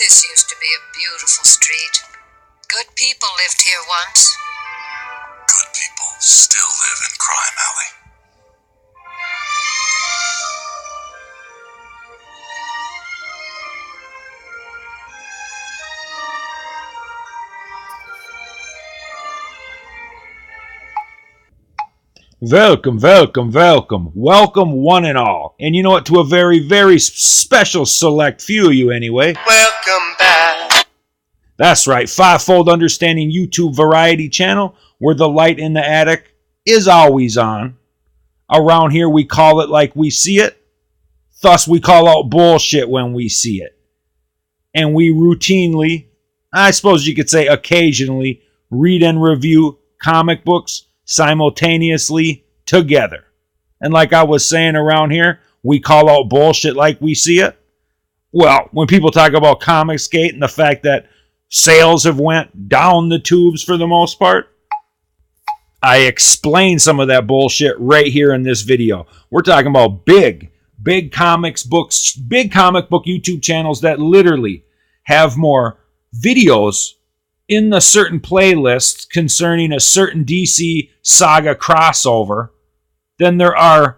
This used to be a beautiful street. Good people lived here once. Good people still live in Crime Alley. Welcome, welcome, welcome. Welcome one and all. And you know what? To a very, very special select few of you anyway. Welcome back. That's right. Fivefold Understanding YouTube variety channel where the light in the attic is always on. Around here we call it like we see it. Thus we call out bullshit when we see it. And we routinely, I suppose you could say occasionally, read and review comic books simultaneously together. And like I was saying around here, we call out bullshit like we see it. Well, when people talk about Comicsgate and the fact that sales have went down the tubes for the most part, I explain some of that bullshit right here in this video. We're talking about big comic book YouTube channels that literally have more videos in the certain playlists concerning a certain DC saga crossover than there are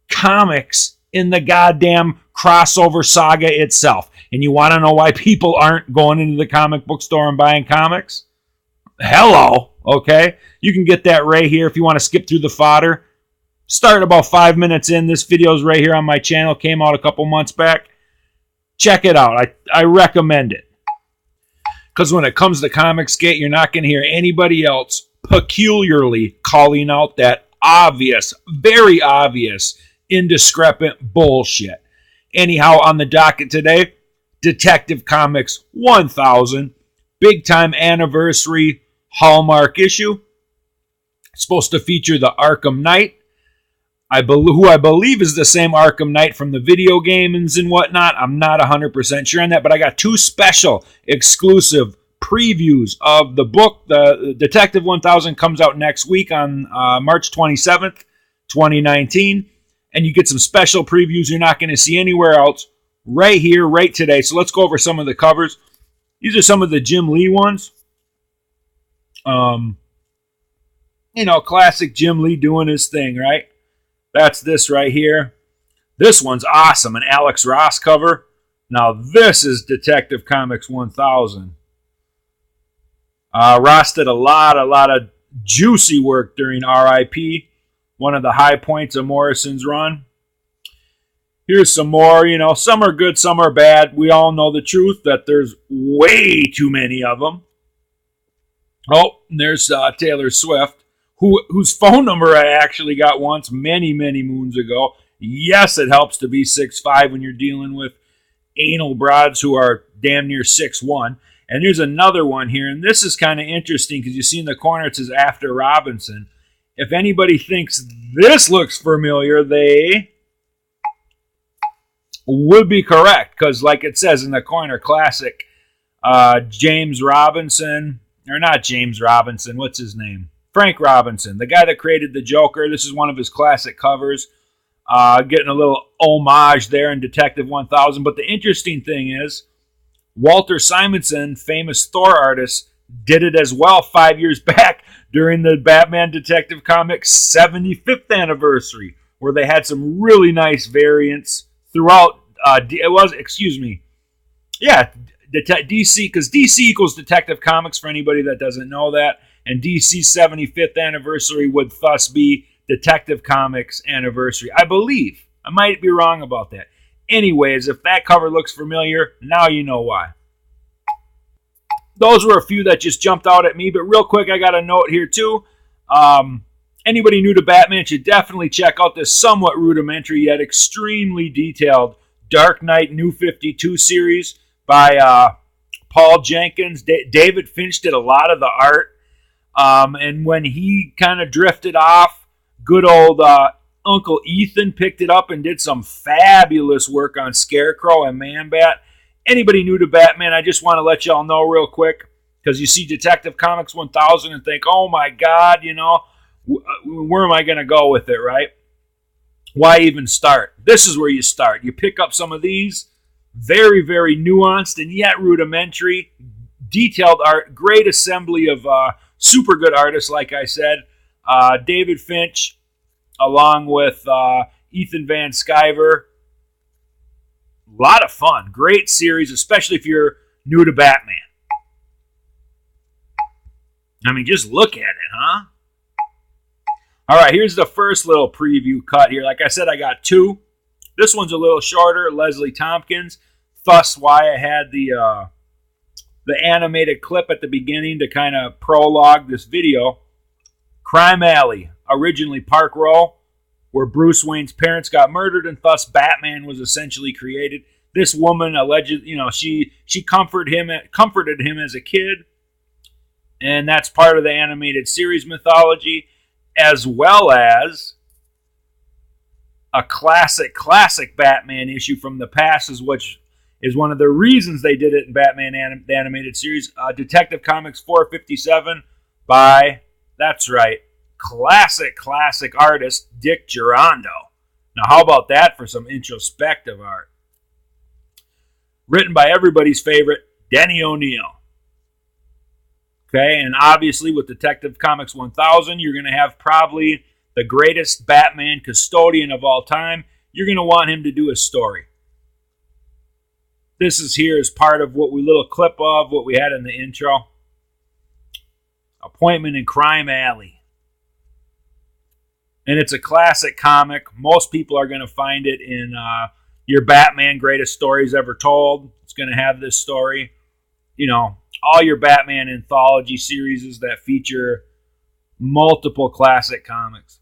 comics in the goddamn crossover saga itself. And you want to know why people aren't going into the comic book store and buying comics? Hello, okay? You can get that right here if you want to skip through the fodder. Start about 5 minutes in. This video's right here on my channel. Came out a couple months back. Check it out. I recommend it. Because when it comes to Comicsgate, you're not going to hear anybody else peculiarly calling out that obvious, very obvious, indiscrepant bullshit. Anyhow, on the docket today, Detective Comics 1000, big time anniversary Hallmark issue. It's supposed to feature the Arkham Knight, who I believe is the same Arkham Knight from the video games and whatnot. I'm not 100% sure on that, but I got two special exclusive previews of the book. The Detective 1000 comes out next week on March 27th, 2019, and you get some special previews you're not going to see anywhere else right here, right today. So let's go over some of the covers. These are some of the Jim Lee ones. Classic Jim Lee doing his thing, right? That's this right here. This one's awesome. An Alex Ross cover. Now this is Detective Comics 1000. Ross did a lot of juicy work during R.I.P., one of the high points of Morrison's run. Here's some more. Some are good, some are bad. We all know the truth that there's way too many of them. Oh, there's Taylor Swift, whose phone number I actually got once many, many moons ago. Yes, it helps to be 6'5" when you're dealing with anal broads who are damn near 6'1". And there's another one here, and this is kind of interesting because you see in the corner it says After Robinson. If anybody thinks this looks familiar, they would be correct, because like it says in the corner, classic James Robinson, or not James Robinson, what's his name? Frank Robinson, the guy that created the Joker. This is one of his classic covers. Getting a little homage there in Detective 1000. But the interesting thing is, Walter Simonson, famous Thor artist, did it as well 5 years back during the Batman Detective Comics 75th anniversary, where they had some really nice variants throughout. DC, because DC equals Detective Comics for anybody that doesn't know that. And DC's 75th anniversary would thus be Detective Comics anniversary. I believe. I might be wrong about that. Anyways, if that cover looks familiar, now you know why. Those were a few that just jumped out at me. But real quick, I got a note here too. Anybody new to Batman should definitely check out this somewhat rudimentary yet extremely detailed Dark Knight New 52 series by Paul Jenkins. David Finch did a lot of the art. And when he kind of drifted off, good old Uncle Ethan picked it up and did some fabulous work on Scarecrow and Man-Bat. Anybody new to Batman, I just want to let y'all know real quick, because you see Detective Comics 1000 and think, oh my God, where am I going to go with it, right? Why even start? This is where you start. You pick up some of these, Very, very nuanced and yet rudimentary. Detailed art. Great assembly of super good artists, like I said. David Finch, along with Ethan Van Sciver. A lot of fun. Great series, especially if you're new to Batman. I mean, just look at it, huh? All right, here's the first little preview cut here. Like I said, I got two. This one's a little shorter, Leslie Thompkins. Thus why I had the animated clip at the beginning to kind of prologue this video. Crime Alley, originally Park Row, where Bruce Wayne's parents got murdered and thus Batman was essentially created. This woman alleged, she comforted him as a kid, and that's part of the animated series mythology, as well as a classic Batman issue from the past, which is one of the reasons they did it in Batman the Animated Series. Detective Comics 457 by, that's right, classic artist Dick Girondo. Now, how about that for some introspective art? Written by everybody's favorite, Denny O'Neal. Okay, and obviously with Detective Comics 1000, you're going to have probably the greatest Batman custodian of all time. You're going to want him to do a story. This is here as part of what little clip of what we had in the intro. Appointment in Crime Alley. And it's a classic comic. Most people are going to find it in your Batman Greatest Stories Ever Told. It's going to have this story. All your Batman anthology series that feature multiple classic comics.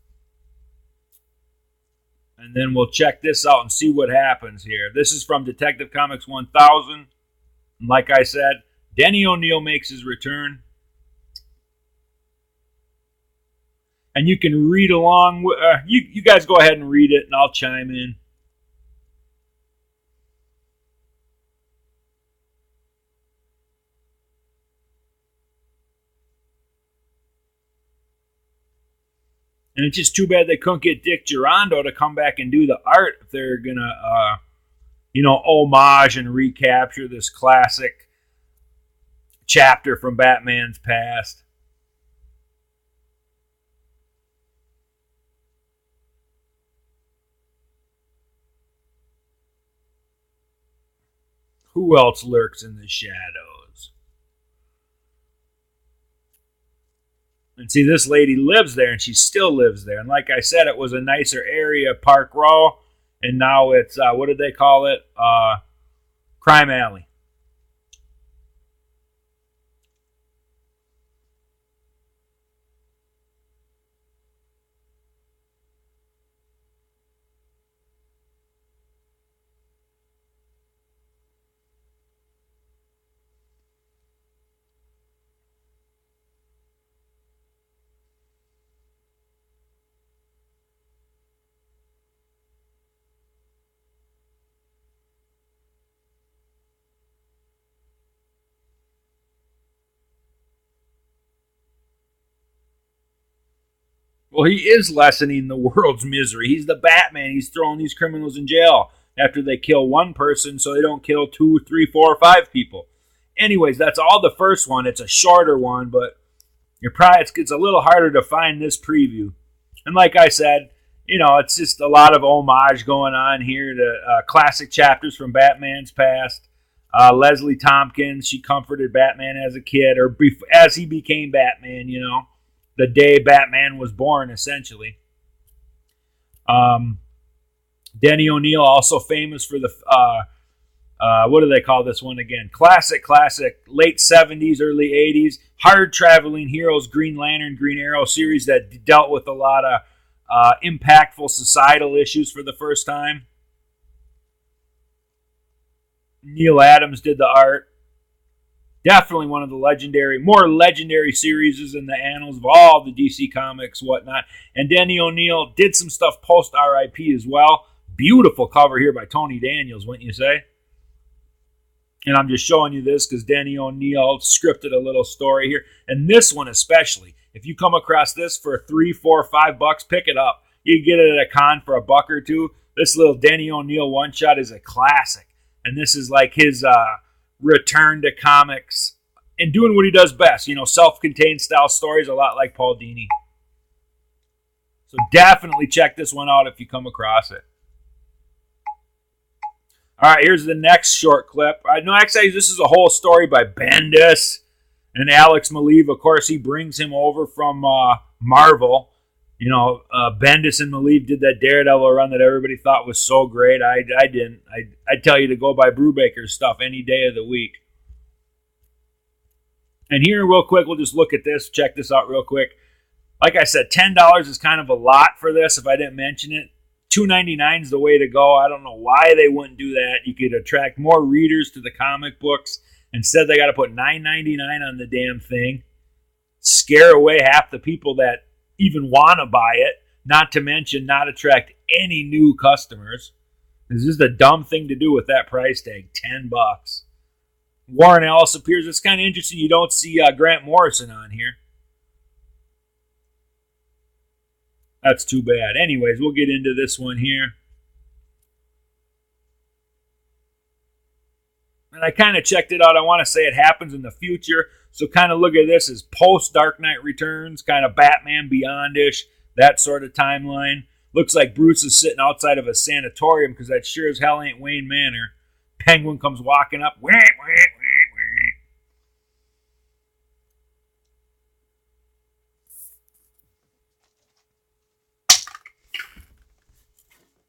And then we'll check this out and see what happens here. This is from Detective Comics 1000. And like I said, Denny O'Neal makes his return. And you can read along. You guys go ahead and read it, and I'll chime in. And it's just too bad they couldn't get Dick Girondo to come back and do the art if they're going to, homage and recapture this classic chapter from Batman's past. Who else lurks in the shadows? And see, this lady lives there, and she still lives there. And like I said, it was a nicer area, Park Row, and now it's, what did they call it? Crime Alley. Well, he is lessening the world's misery. He's the Batman. He's throwing these criminals in jail after they kill one person so they don't kill 2, 3, 4, or 5 people. Anyways, that's all the first one. It's a shorter one, but it's a little harder to find this preview. And like I said, it's just a lot of homage going on here to classic chapters from Batman's past. Leslie Thompkins, she comforted Batman as a kid, or as he became Batman, the day Batman was born, essentially. Denny O'Neal, also famous for the, what do they call this one again? Classic, late 70s, early 80s, hard-traveling heroes, Green Lantern, Green Arrow series that dealt with a lot of impactful societal issues for the first time. Neil Adams did the art. Definitely one of the more legendary series in the annals of all the DC Comics, whatnot. And Denny O'Neal did some stuff post RIP as well. Beautiful cover here by Tony Daniels, wouldn't you say? And I'm just showing you this because Denny O'Neal scripted a little story here. And this one especially, if you come across this for $3, $4, $5, pick it up. You can get it at a con for $1 or $2. This little Denny O'Neal one-shot is a classic. And this is like his return to comics and doing what he does best. You know, self-contained style stories, a lot like Paul Dini. So definitely check this one out if you come across it. All right, here's the next short clip. No, actually, this is a whole story by Bendis and A.Maleev. Of course, he brings him over from Marvel. You know, Bendis and Maleev did that Daredevil run that everybody thought was so great. I didn't. I'd tell you to go buy Brubaker's stuff any day of the week. And here, real quick, we'll just look at this. Check this out real quick. Like I said, $10 is kind of a lot for this if I didn't mention it. $2.99 is the way to go. I don't know why they wouldn't do that. You could attract more readers to the comic books. Instead, they got to put $9.99 on the damn thing. Scare away half the people that even want to buy it. Not to mention not attract any new customers. This is the dumb thing to do with that price tag. $10. Warren Ellis appears. It's kind of interesting. You don't see Grant Morrison on here. That's too bad. Anyways, we'll get into this one here. And I kind of checked it out. I want to say it happens in the future. So kind of look at this as post-Dark Knight Returns, kind of Batman Beyond-ish, that sort of timeline. Looks like Bruce is sitting outside of a sanatorium because that sure as hell ain't Wayne Manor. Penguin comes walking up. Wah, wah, wah, wah.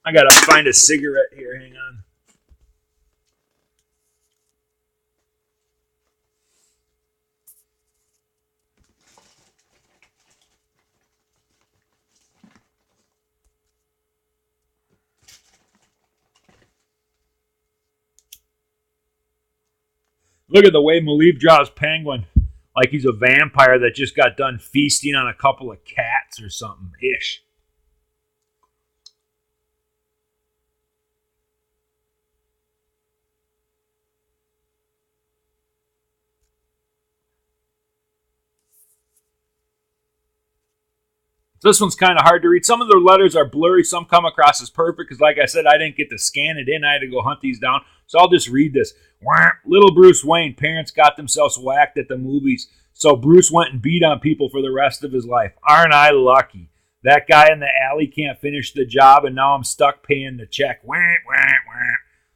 I gotta find a cigarette here. Hang on. Look at the way Maleev draws Penguin. Like he's a vampire that just got done feasting on a couple of cats or something. Ish. This one's kind of hard to read. Some of their letters are blurry. Some come across as perfect because, like I said, I didn't get to scan it in. I had to go hunt these down. So I'll just read this. Little Bruce Wayne. Parents got themselves whacked at the movies. So Bruce went and beat on people for the rest of his life. Aren't I lucky? That guy in the alley can't finish the job, and now I'm stuck paying the check.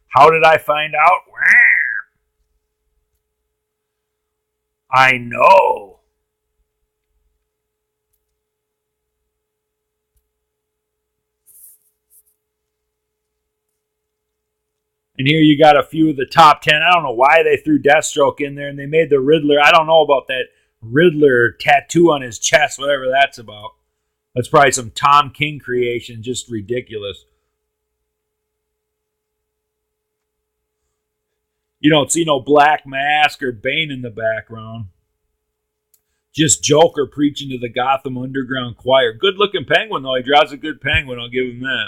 How did I find out? I know. And here you got a few of the top 10. I don't know why they threw Deathstroke in there and they made the Riddler. I don't know about that Riddler tattoo on his chest, whatever that's about. That's probably some Tom King creation, just ridiculous. You don't see no Black Mask or Bane in the background. Just Joker preaching to the Gotham Underground choir. Good looking Penguin, though. He draws a good Penguin. I'll give him that.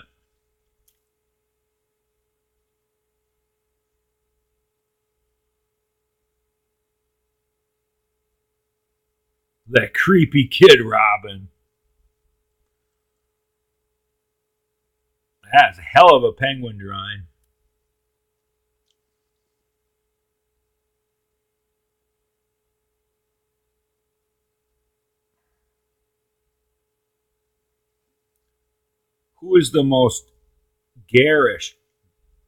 That creepy Kid Robin. That's a hell of a Penguin drawing. Who is the most garish,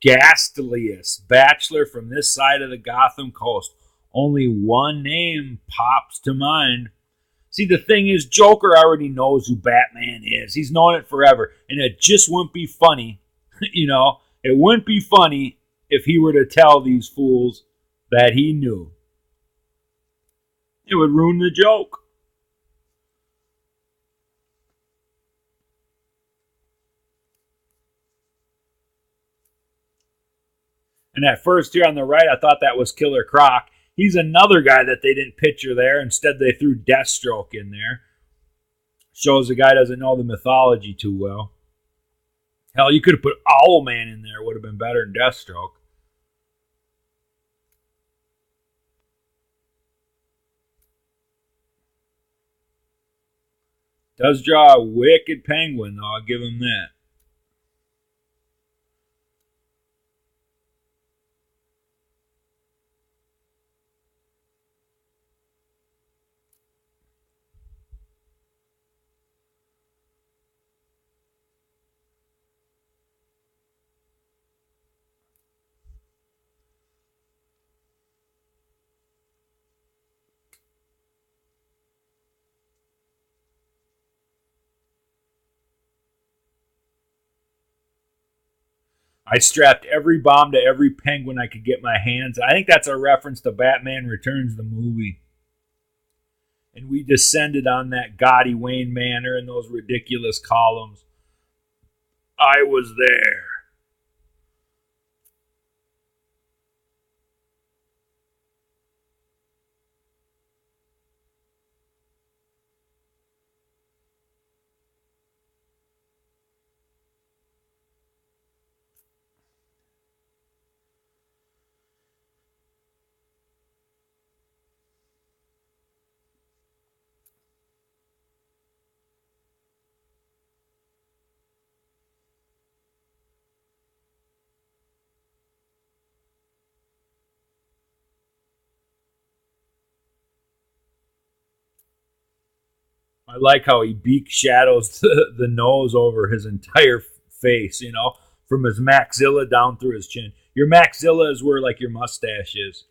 ghastliest bachelor from this side of the Gotham coast? Only one name pops to mind. See, the thing is, Joker already knows who Batman is. He's known it forever. And it just wouldn't be funny, it wouldn't be funny if he were to tell these fools that he knew. It would ruin the joke. And at first here on the right, I thought that was Killer Croc. He's another guy that they didn't picture there. Instead, they threw Deathstroke in there. Shows the guy doesn't know the mythology too well. Hell, you could have put Owlman in there. Would have been better than Deathstroke. Does draw a wicked Penguin, though. I'll give him that. I strapped every bomb to every penguin I could get my hands on. I think that's a reference to Batman Returns, the movie. And we descended on that gaudy Wayne Manor and those ridiculous columns. I was there. I like how he beak shadows the nose over his entire face, you know, from his maxilla down through his chin. Your maxilla is where, like, your mustache is.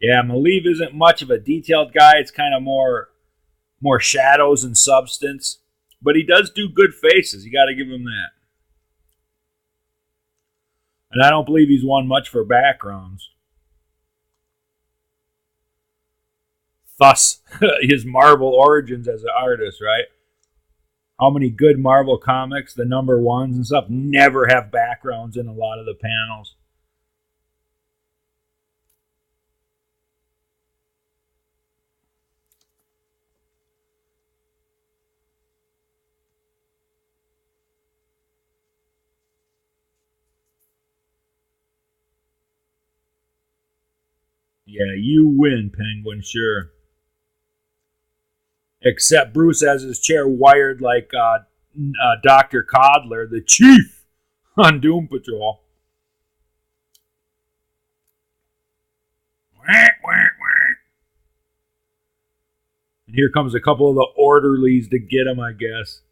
Yeah, Maleev isn't much of a detailed guy. It's kind of more shadows and substance. But he does do good faces. You got to give him that. And I don't believe he's won much for backgrounds. Thus, his Marvel origins as an artist, right? How many good Marvel comics, the number ones and stuff, never have backgrounds in a lot of the panels. Yeah, you win, Penguin, sure. Except Bruce has his chair wired like Dr. Codler, the chief on Doom Patrol. And here comes a couple of the orderlies to get him, I guess.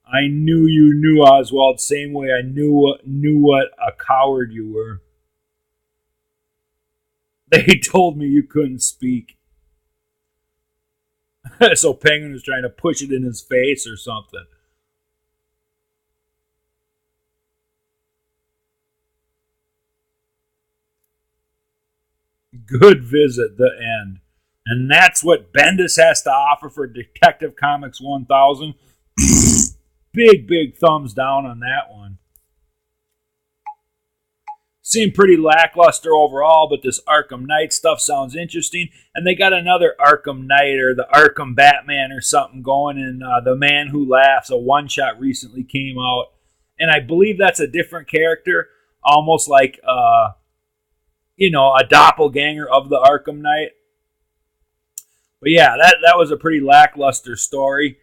I knew you knew, Oswald, same way I knew what a coward you were. They told me you couldn't speak. So Penguin was trying to push it in his face or something. Good visit, the end. And that's what Bendis has to offer for Detective Comics 1000. Big thumbs down on that one. Seemed pretty lackluster overall, but this Arkham Knight stuff sounds interesting. And they got another Arkham Knight or the Arkham Batman or something going. And The Man Who Laughs, a one-shot recently came out. And I believe that's a different character, almost like, a doppelganger of the Arkham Knight. But yeah, that was a pretty lackluster story.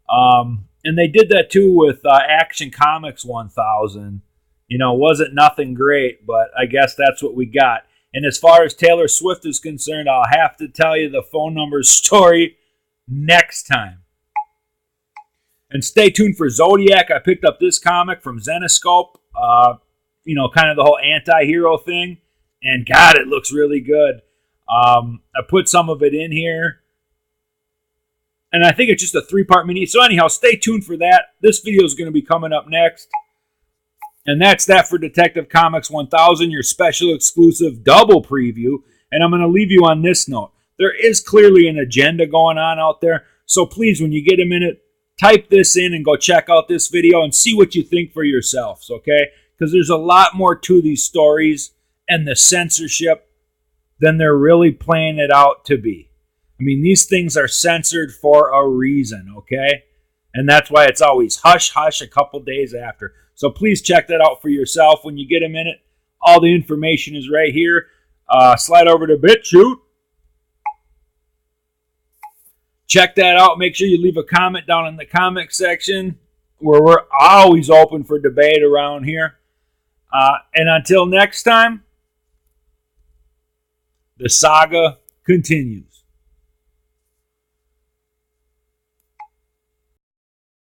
And they did that too with Action Comics 1000. Wasn't nothing great, but I guess that's what we got. And as far as Taylor Swift is concerned, I'll have to tell you the phone number story next time. And stay tuned for Zodiac. I picked up this comic from Zenescope, kind of the whole anti-hero thing. And God, it looks really good. I put some of it in here. And I think it's just a 3-part mini. So anyhow, stay tuned for that. This video is going to be coming up next. And that's that for Detective Comics 1000, your special exclusive double preview. And I'm going to leave you on this note. There is clearly an agenda going on out there. So please, when you get a minute, type this in and go check out this video and see what you think for yourselves, okay? Because there's a lot more to these stories and the censorship than they're really playing it out to be. I mean, these things are censored for a reason, okay? And that's why it's always hush, hush a couple days after. So please check that out for yourself when you get a minute. All the information is right here. Slide over to BitChute. Check that out. Make sure you leave a comment down in the comment section where we're always open for debate around here. And until next time, the saga continues.